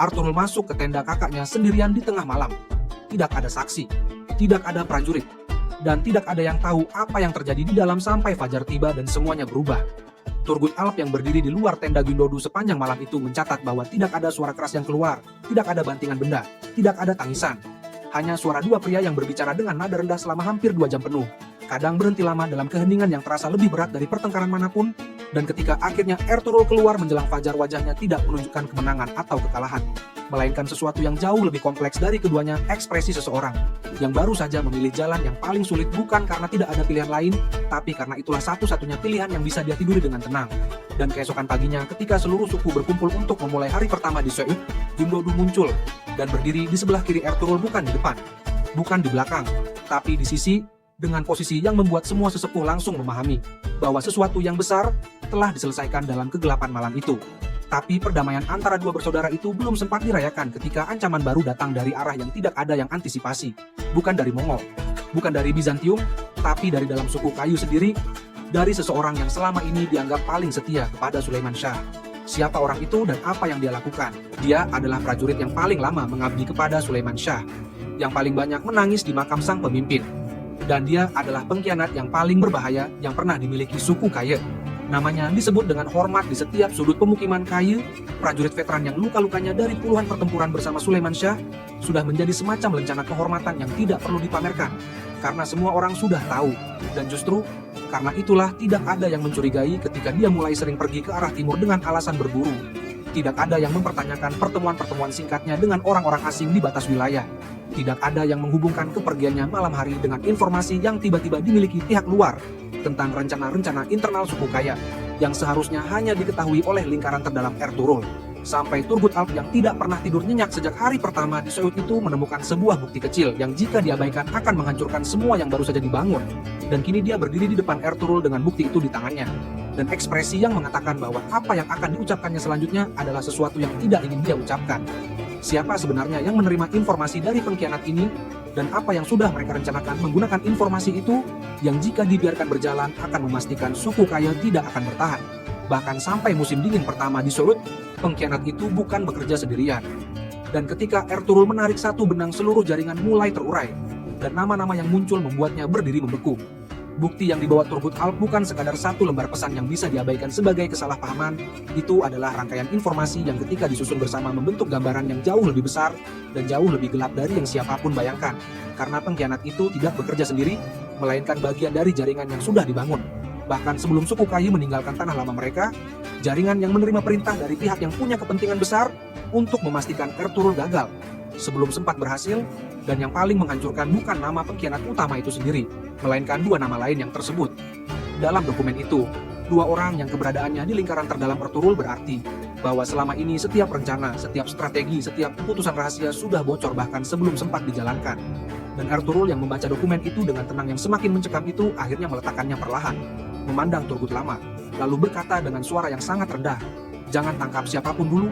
Ertugrul masuk ke tenda kakaknya sendirian di tengah malam. Tidak ada saksi, tidak ada prajurit, dan tidak ada yang tahu apa yang terjadi di dalam sampai fajar tiba dan semuanya berubah. Turgut Alp yang berdiri di luar tenda Gundodu sepanjang malam itu mencatat bahwa tidak ada suara keras yang keluar, tidak ada bantingan benda, tidak ada tangisan. Hanya suara dua pria yang berbicara dengan nada rendah selama hampir 2 jam penuh. Kadang berhenti lama dalam keheningan yang terasa lebih berat dari pertengkaran manapun, dan ketika akhirnya Ertugrul keluar menjelang fajar, wajahnya tidak menunjukkan kemenangan atau kekalahan, melainkan sesuatu yang jauh lebih kompleks dari keduanya, ekspresi seseorang yang baru saja memilih jalan yang paling sulit bukan karena tidak ada pilihan lain, tapi karena itulah satu-satunya pilihan yang bisa dia tiduri dengan tenang. Dan keesokan paginya ketika seluruh suku berkumpul untuk memulai hari pertama di Seut, Gundodu muncul dan berdiri di sebelah kiri Ertugrul, bukan di depan, bukan di belakang, tapi di sisi, dengan posisi yang membuat semua sesepuh langsung memahami bahwa sesuatu yang besar telah diselesaikan dalam kegelapan malam itu. Tapi perdamaian antara dua bersaudara itu belum sempat dirayakan ketika ancaman baru datang dari arah yang tidak ada yang antisipasi. Bukan dari Mongol, bukan dari Bizantium, tapi dari dalam suku Kayu sendiri, dari seseorang yang selama ini dianggap paling setia kepada Sulaiman Shah. Siapa orang itu dan apa yang dia lakukan? Dia adalah prajurit yang paling lama mengabdi kepada Sulaiman Shah, yang paling banyak menangis di makam sang pemimpin. Dan dia adalah pengkhianat yang paling berbahaya yang pernah dimiliki suku Kaye. Namanya disebut dengan hormat di setiap sudut pemukiman Kaye. Prajurit veteran yang luka-lukanya dari puluhan pertempuran bersama Sulaiman Shah sudah menjadi semacam lencana kehormatan yang tidak perlu dipamerkan, karena semua orang sudah tahu. Dan justru karena itulah tidak ada yang mencurigai ketika dia mulai sering pergi ke arah timur dengan alasan berburu. Tidak ada yang mempertanyakan pertemuan-pertemuan singkatnya dengan orang-orang asing di batas wilayah. Tidak ada yang menghubungkan kepergiannya malam hari dengan informasi yang tiba-tiba dimiliki pihak luar tentang rencana-rencana internal suku Kaya yang seharusnya hanya diketahui oleh lingkaran terdalam Ertugrul. Sampai Turgut Alp yang tidak pernah tidur nyenyak sejak hari pertama di Seut itu menemukan sebuah bukti kecil yang jika diabaikan akan menghancurkan semua yang baru saja dibangun. Dan kini dia berdiri di depan Ertugrul dengan bukti itu di tangannya. Dan ekspresi yang mengatakan bahwa apa yang akan diucapkannya selanjutnya adalah sesuatu yang tidak ingin dia ucapkan. Siapa sebenarnya yang menerima informasi dari pengkhianat ini, dan apa yang sudah mereka rencanakan menggunakan informasi itu, yang jika dibiarkan berjalan akan memastikan suku Kaya tidak akan bertahan. Bahkan sampai musim dingin pertama di Seut, pengkhianat itu bukan bekerja sendirian. Dan ketika Ertugrul menarik satu benang, seluruh jaringan mulai terurai, dan nama-nama yang muncul membuatnya berdiri membeku. Bukti yang dibawa Turgut Alp bukan sekadar satu lembar pesan yang bisa diabaikan sebagai kesalahpahaman. Itu adalah rangkaian informasi yang ketika disusun bersama membentuk gambaran yang jauh lebih besar dan jauh lebih gelap dari yang siapapun bayangkan. Karena pengkhianat itu tidak bekerja sendiri, melainkan bagian dari jaringan yang sudah dibangun. Bahkan sebelum suku Kayu meninggalkan tanah lama mereka, jaringan yang menerima perintah dari pihak yang punya kepentingan besar untuk memastikan Ertugrul gagal sebelum sempat berhasil. Dan yang paling menghancurkan bukan nama pengkhianat utama itu sendiri, melainkan dua nama lain yang tersebut. Dalam dokumen itu, dua orang yang keberadaannya di lingkaran terdalam Ertugrul berarti bahwa selama ini setiap rencana, setiap strategi, setiap keputusan rahasia sudah bocor bahkan sebelum sempat dijalankan. Dan Ertugrul yang membaca dokumen itu dengan tenang yang semakin mencekam itu akhirnya meletakkannya perlahan, memandang Turgut lama, lalu berkata dengan suara yang sangat rendah, "Jangan tangkap siapapun dulu."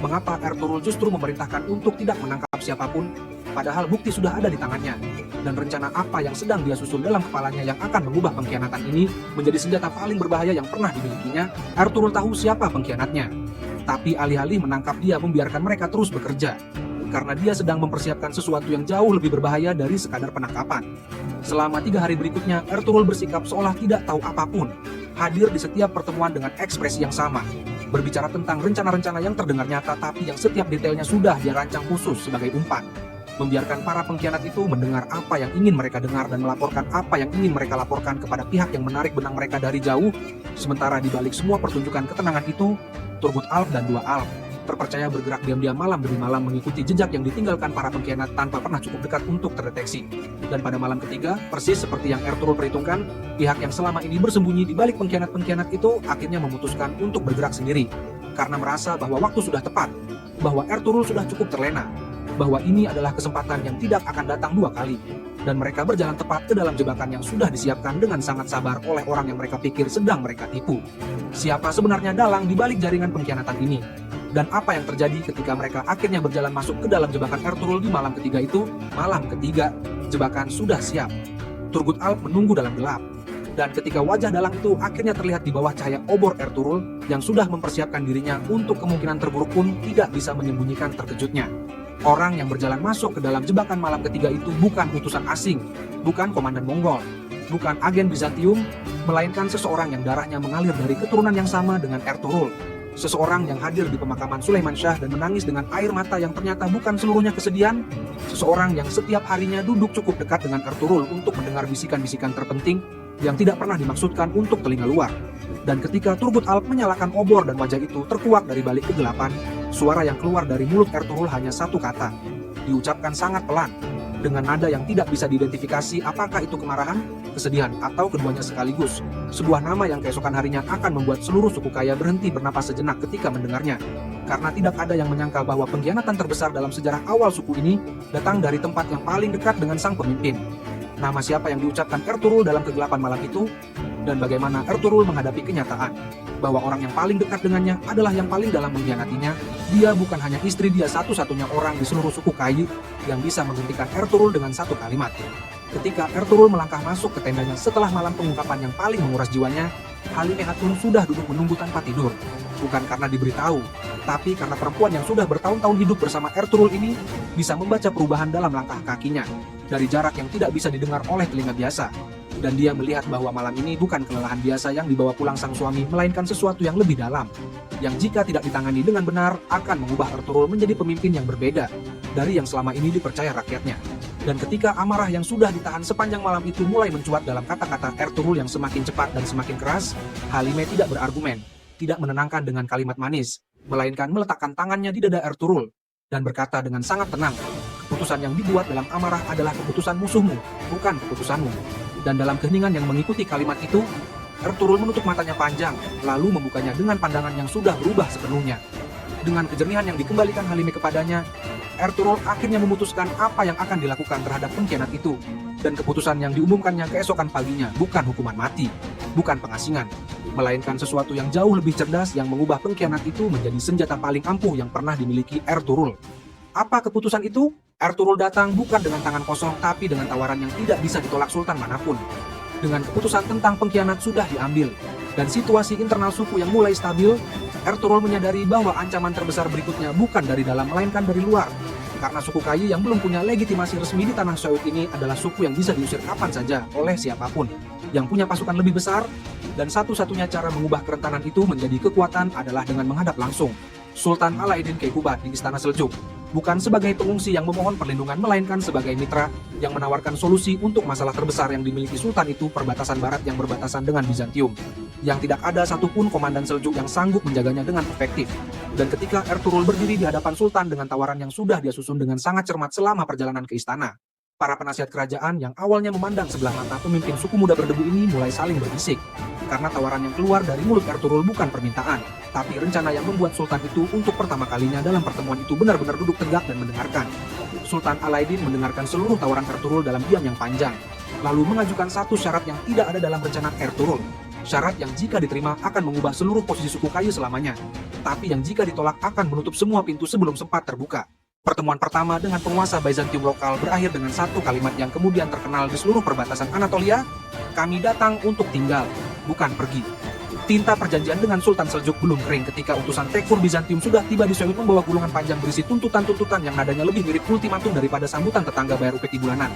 Mengapa Ertugrul justru memerintahkan untuk tidak menangkap siapapun? Padahal bukti sudah ada di tangannya, dan rencana apa yang sedang dia susun dalam kepalanya yang akan mengubah pengkhianatan ini menjadi senjata paling berbahaya yang pernah dimilikinya. Ertugrul tahu siapa pengkhianatnya, tapi alih-alih menangkap dia membiarkan mereka terus bekerja, karena dia sedang mempersiapkan sesuatu yang jauh lebih berbahaya dari sekadar penangkapan. Selama 3 hari berikutnya, Ertugrul bersikap seolah tidak tahu apapun, hadir di setiap pertemuan dengan ekspresi yang sama, berbicara tentang rencana-rencana yang terdengar nyata tapi yang setiap detailnya sudah dia rancang khusus sebagai umpan. Membiarkan para pengkhianat itu mendengar apa yang ingin mereka dengar dan melaporkan apa yang ingin mereka laporkan kepada pihak yang menarik benang mereka dari jauh. Sementara di balik semua pertunjukan ketenangan itu, Turgut Alp dan dua Alp terpercaya bergerak diam-diam malam demi malam mengikuti jejak yang ditinggalkan para pengkhianat tanpa pernah cukup dekat untuk terdeteksi. Dan pada malam ketiga, persis seperti yang Ertugrul perhitungkan, pihak yang selama ini bersembunyi di balik pengkhianat-pengkhianat itu akhirnya memutuskan untuk bergerak sendiri, karena merasa bahwa waktu sudah tepat, bahwa Ertugrul sudah cukup terlena, bahwa ini adalah kesempatan yang tidak akan datang 2 kali, dan mereka berjalan tepat ke dalam jebakan yang sudah disiapkan dengan sangat sabar oleh orang yang mereka pikir sedang mereka tipu. Siapa sebenarnya dalang di balik jaringan pengkhianatan ini? Dan apa yang terjadi ketika mereka akhirnya berjalan masuk ke dalam jebakan Ertugrul di malam ketiga itu? Malam ketiga, jebakan sudah siap. Turgut Alp menunggu dalam gelap, Dan ketika wajah dalang itu akhirnya terlihat di bawah cahaya obor Ertuğrul yang sudah mempersiapkan dirinya untuk kemungkinan terburuk pun tidak bisa menyembunyikan terkejutnya. Orang yang berjalan masuk ke dalam jebakan malam ketiga itu bukan utusan asing, bukan komandan Mongol, bukan agen Bizantium, melainkan seseorang yang darahnya mengalir dari keturunan yang sama dengan Ertuğrul. Seseorang yang hadir di pemakaman Sulaiman Shah dan menangis dengan air mata yang ternyata bukan seluruhnya kesedihan. Seseorang yang setiap harinya duduk cukup dekat dengan Ertuğrul untuk mendengar bisikan-bisikan terpenting yang tidak pernah dimaksudkan untuk telinga luar. Dan ketika Turgut Alp menyalakan obor dan wajah itu terkuak dari balik kegelapan, suara yang keluar dari mulut Ertuğrul hanya satu kata, diucapkan sangat pelan, dengan nada yang tidak bisa diidentifikasi apakah itu kemarahan, kesedihan, atau keduanya sekaligus. Sebuah nama yang keesokan harinya akan membuat seluruh suku kaya berhenti bernapas sejenak ketika mendengarnya. Karena tidak ada yang menyangka bahwa pengkhianatan terbesar dalam sejarah awal suku ini datang dari tempat yang paling dekat dengan sang pemimpin. Nama siapa yang diucapkan Ertuğrul dalam kegelapan malam itu, dan bagaimana Ertuğrul menghadapi kenyataan bahwa orang yang paling dekat dengannya adalah yang paling dalam mengkhianatinya. Dia bukan hanya istri, dia satu-satunya orang di seluruh suku Kayu yang bisa menghentikan Ertuğrul dengan satu kalimat. Ketika Ertuğrul melangkah masuk ke tendanya setelah malam pengungkapan yang paling menguras jiwanya, Halime Hatun sudah duduk menunggu tanpa tidur. Bukan karena diberitahu, tapi karena perempuan yang sudah bertahun-tahun hidup bersama Ertuğrul ini bisa membaca perubahan dalam langkah kakinya dari jarak yang tidak bisa didengar oleh telinga biasa. Dan dia melihat bahwa malam ini bukan kelelahan biasa yang dibawa pulang sang suami, melainkan sesuatu yang lebih dalam, yang jika tidak ditangani dengan benar akan mengubah Ertuğrul menjadi pemimpin yang berbeda dari yang selama ini dipercaya rakyatnya. Dan ketika amarah yang sudah ditahan sepanjang malam itu mulai mencuat dalam kata-kata Ertuğrul yang semakin cepat dan semakin keras, Halime tidak berargumen, tidak menenangkan dengan kalimat manis, melainkan meletakkan tangannya di dada Ertuğrul dan berkata dengan sangat tenang, keputusan yang dibuat dalam amarah adalah keputusan musuhmu, bukan keputusanmu. Dan dalam keheningan yang mengikuti kalimat itu, Ertuğrul menutup matanya panjang, lalu membukanya dengan pandangan yang sudah berubah sepenuhnya. Dengan kejernyahan yang dikembalikan Halime kepadanya, Ertuğrul akhirnya memutuskan apa yang akan dilakukan terhadap pengkhianat itu. Dan keputusan yang diumumkannya keesokan paginya bukan hukuman mati, bukan pengasingan, melainkan sesuatu yang jauh lebih cerdas yang mengubah pengkhianat itu menjadi senjata paling ampuh yang pernah dimiliki Ertuğrul. Apa keputusan itu? Ertuğrul datang bukan dengan tangan kosong, tapi dengan tawaran yang tidak bisa ditolak sultan manapun. Dengan keputusan tentang pengkhianat sudah diambil, dan situasi internal suku yang mulai stabil, Ertuğrul menyadari bahwa ancaman terbesar berikutnya bukan dari dalam melainkan dari luar. Karena suku Kayu yang belum punya legitimasi resmi di tanah Seut ini adalah suku yang bisa diusir kapan saja oleh siapapun, yang punya pasukan lebih besar, dan satu-satunya cara mengubah kerentanan itu menjadi kekuatan adalah dengan menghadap langsung Sultan Alauddin Keykubat di Istana Seljuk, bukan sebagai pengungsi yang memohon perlindungan, melainkan sebagai mitra yang menawarkan solusi untuk masalah terbesar yang dimiliki Sultan itu, perbatasan barat yang berbatasan dengan Bizantium, yang tidak ada satupun komandan Seljuk yang sanggup menjaganya dengan efektif. Dan ketika Ertuğrul berdiri di hadapan Sultan dengan tawaran yang sudah dia susun dengan sangat cermat selama perjalanan ke istana, para penasihat kerajaan yang awalnya memandang sebelah mata pemimpin suku muda berdebu ini mulai saling berbisik, karena tawaran yang keluar dari mulut Ertuğrul bukan permintaan, tapi rencana yang membuat Sultan itu untuk pertama kalinya dalam pertemuan itu benar-benar duduk tegak dan mendengarkan. Sultan Alauddin mendengarkan seluruh tawaran Ertuğrul dalam diam yang panjang, lalu mengajukan satu syarat yang tidak ada dalam rencana Ertuğrul. Syarat yang jika diterima akan mengubah seluruh posisi suku Kayu selamanya, tapi yang jika ditolak akan menutup semua pintu sebelum sempat terbuka. Pertemuan pertama dengan penguasa Bizantium lokal berakhir dengan satu kalimat yang kemudian terkenal di seluruh perbatasan Anatolia, "Kami datang untuk tinggal, bukan pergi." Tinta perjanjian dengan Sultan Seljuk belum kering ketika utusan Tekfur Bizantium sudah tiba di Seut membawa gulungan panjang berisi tuntutan-tuntutan yang nadanya lebih mirip ultimatum daripada sambutan tetangga bayar upeti bulanan.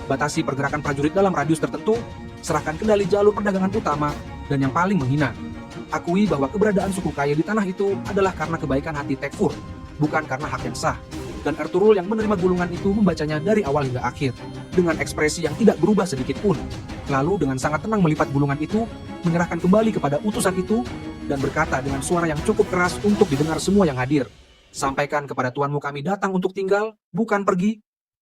Batasi pergerakan prajurit dalam radius tertentu, serahkan kendali jalur perdagangan utama, dan yang paling menghina, akui bahwa keberadaan suku Kayu di tanah itu adalah karena kebaikan hati Tekfur, bukan karena hak yang sah. Dan Ertuğrul yang menerima gulungan itu membacanya dari awal hingga akhir, dengan ekspresi yang tidak berubah sedikit pun. Lalu dengan sangat tenang melipat gulungan itu, menyerahkan kembali kepada utusan itu, dan berkata dengan suara yang cukup keras untuk didengar semua yang hadir, "Sampaikan kepada tuanmu kami datang untuk tinggal, bukan pergi."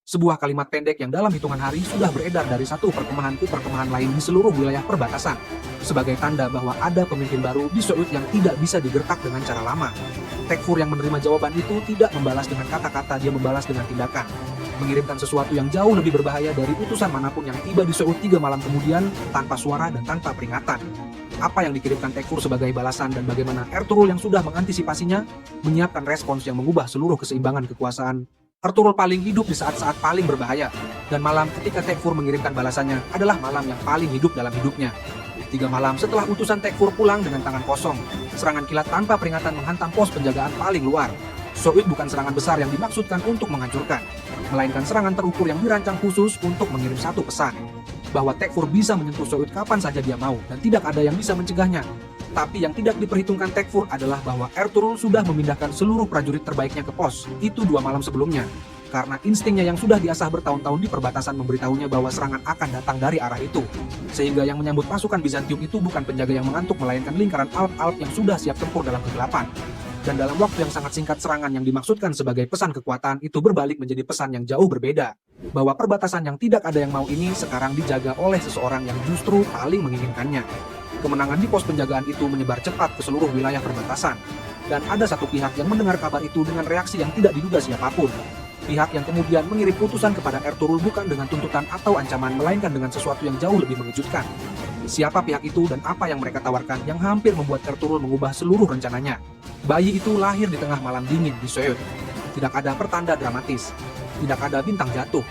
Sebuah kalimat pendek yang dalam hitungan hari sudah beredar dari satu perkemahan ke perkemahan lain di seluruh wilayah perbatasan, sebagai tanda bahwa ada pemimpin baru di Seut yang tidak bisa digertak dengan cara lama. Tekfur yang menerima jawaban itu tidak membalas dengan kata-kata, dia membalas dengan tindakan, mengirimkan sesuatu yang jauh lebih berbahaya dari utusan manapun yang tiba di Seut 3 malam kemudian tanpa suara dan tanpa peringatan. Apa yang dikirimkan Tekfur sebagai balasan dan bagaimana Ertuğrul yang sudah mengantisipasinya menyiapkan respons yang mengubah seluruh keseimbangan kekuasaan. Ertuğrul paling hidup di saat-saat paling berbahaya, dan malam ketika Tekfur mengirimkan balasannya adalah malam yang paling hidup dalam hidupnya. 3 malam setelah utusan Tekfur pulang dengan tangan kosong, serangan kilat tanpa peringatan menghantam pos penjagaan paling luar. So'ud bukan serangan besar yang dimaksudkan untuk menghancurkan, melainkan serangan terukur yang dirancang khusus untuk mengirim satu pesan, bahwa Tekfur bisa menyentuh So'ud kapan saja dia mau dan tidak ada yang bisa mencegahnya. Tapi yang tidak diperhitungkan Tekfur adalah bahwa Ertuğrul sudah memindahkan seluruh prajurit terbaiknya ke pos itu 2 malam sebelumnya. Karena instingnya yang sudah diasah bertahun-tahun di perbatasan memberitahunya bahwa serangan akan datang dari arah itu. Sehingga yang menyambut pasukan Bizantium itu bukan penjaga yang mengantuk, melainkan lingkaran Alp-Alp yang sudah siap tempur dalam kegelapan. Dan dalam waktu yang sangat singkat, serangan yang dimaksudkan sebagai pesan kekuatan itu berbalik menjadi pesan yang jauh berbeda. Bahwa perbatasan yang tidak ada yang mau ini sekarang dijaga oleh seseorang yang justru paling menginginkannya. Kemenangan di pos penjagaan itu menyebar cepat ke seluruh wilayah perbatasan. Dan ada satu pihak yang mendengar kabar itu dengan reaksi yang tidak diduga siapapun. Pihak yang kemudian mengirim utusan kepada Ertuğrul bukan dengan tuntutan atau ancaman, melainkan dengan sesuatu yang jauh lebih mengejutkan. Siapa pihak itu dan apa yang mereka tawarkan yang hampir membuat Ertuğrul mengubah seluruh rencananya. Bayi itu lahir di tengah malam dingin di So'ud. Tidak ada pertanda dramatis. Tidak ada bintang jatuh.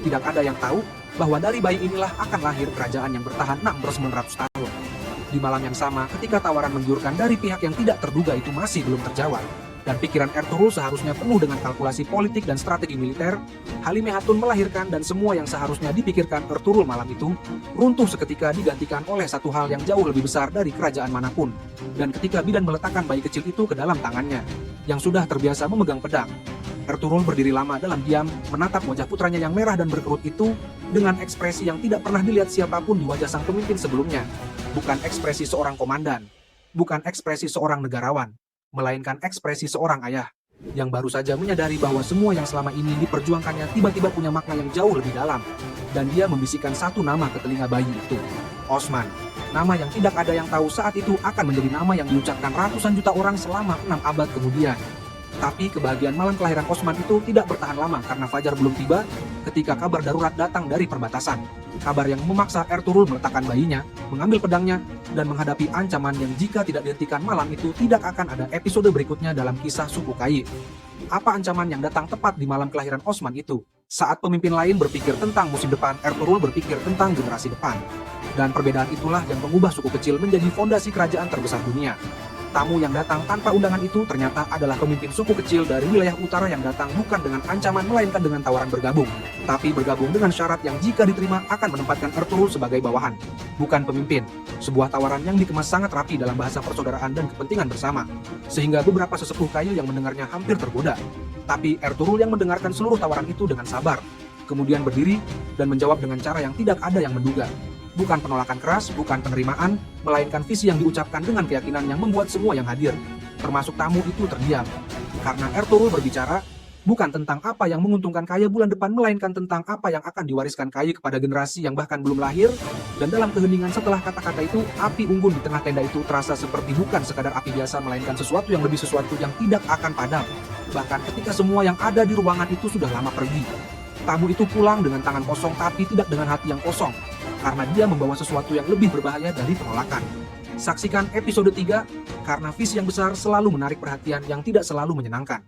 Tidak ada yang tahu bahwa dari bayi inilah akan lahir kerajaan yang bertahan 600 tahun. Di malam yang sama, ketika tawaran menggiurkan dari pihak yang tidak terduga itu masih belum terjawab, dan pikiran Ertuğrul seharusnya penuh dengan kalkulasi politik dan strategi militer, Halime Hatun melahirkan, dan semua yang seharusnya dipikirkan Ertuğrul malam itu runtuh seketika digantikan oleh satu hal yang jauh lebih besar dari kerajaan manapun. Dan ketika bidan meletakkan bayi kecil itu ke dalam tangannya, yang sudah terbiasa memegang pedang, Ertuğrul berdiri lama dalam diam, menatap wajah putranya yang merah dan berkerut itu dengan ekspresi yang tidak pernah dilihat siapapun di wajah sang pemimpin sebelumnya. Bukan ekspresi seorang komandan, bukan ekspresi seorang negarawan, melainkan ekspresi seorang ayah yang baru saja menyadari bahwa semua yang selama ini diperjuangkannya tiba-tiba punya makna yang jauh lebih dalam. Dan dia membisikkan satu nama ke telinga bayi itu, Osman. Nama yang tidak ada yang tahu saat itu akan menjadi nama yang diucapkan ratusan juta orang selama 6 abad kemudian. Tapi kebahagiaan malam kelahiran Osman itu tidak bertahan lama karena fajar belum tiba ketika kabar darurat datang dari perbatasan. Kabar yang memaksa Ertuğrul meletakkan bayinya, mengambil pedangnya, dan menghadapi ancaman yang jika tidak dihentikan malam itu tidak akan ada episode berikutnya dalam kisah suku Kai. Apa ancaman yang datang tepat di malam kelahiran Osman itu? Saat pemimpin lain berpikir tentang musim depan, Ertuğrul berpikir tentang generasi depan. Dan perbedaan itulah yang mengubah suku kecil menjadi fondasi kerajaan terbesar dunia. Tamu yang datang tanpa undangan itu ternyata adalah pemimpin suku kecil dari wilayah utara yang datang bukan dengan ancaman melainkan dengan tawaran bergabung. Tapi bergabung dengan syarat yang jika diterima akan menempatkan Ertuğrul sebagai bawahan, bukan pemimpin. Sebuah tawaran yang dikemas sangat rapi dalam bahasa persaudaraan dan kepentingan bersama. Sehingga beberapa sesepuh Kail yang mendengarnya hampir tergoda. Tapi Ertuğrul yang mendengarkan seluruh tawaran itu dengan sabar, kemudian berdiri dan menjawab dengan cara yang tidak ada yang menduga. Bukan penolakan keras, bukan penerimaan, melainkan visi yang diucapkan dengan keyakinan yang membuat semua yang hadir, termasuk tamu itu terdiam. Karena Ertuğrul berbicara bukan tentang apa yang menguntungkan Kaya bulan depan, melainkan tentang apa yang akan diwariskan Kaya kepada generasi yang bahkan belum lahir. Dan dalam keheningan setelah kata-kata itu, api unggun di tengah tenda itu terasa seperti bukan sekadar api biasa, melainkan sesuatu yang lebih, sesuatu yang tidak akan padam. Bahkan ketika semua yang ada di ruangan itu sudah lama pergi. Tamu itu pulang dengan tangan kosong, tapi tidak dengan hati yang kosong, karena dia membawa sesuatu yang lebih berbahaya dari penolakan. Saksikan episode 3, karena visi yang besar selalu menarik perhatian yang tidak selalu menyenangkan.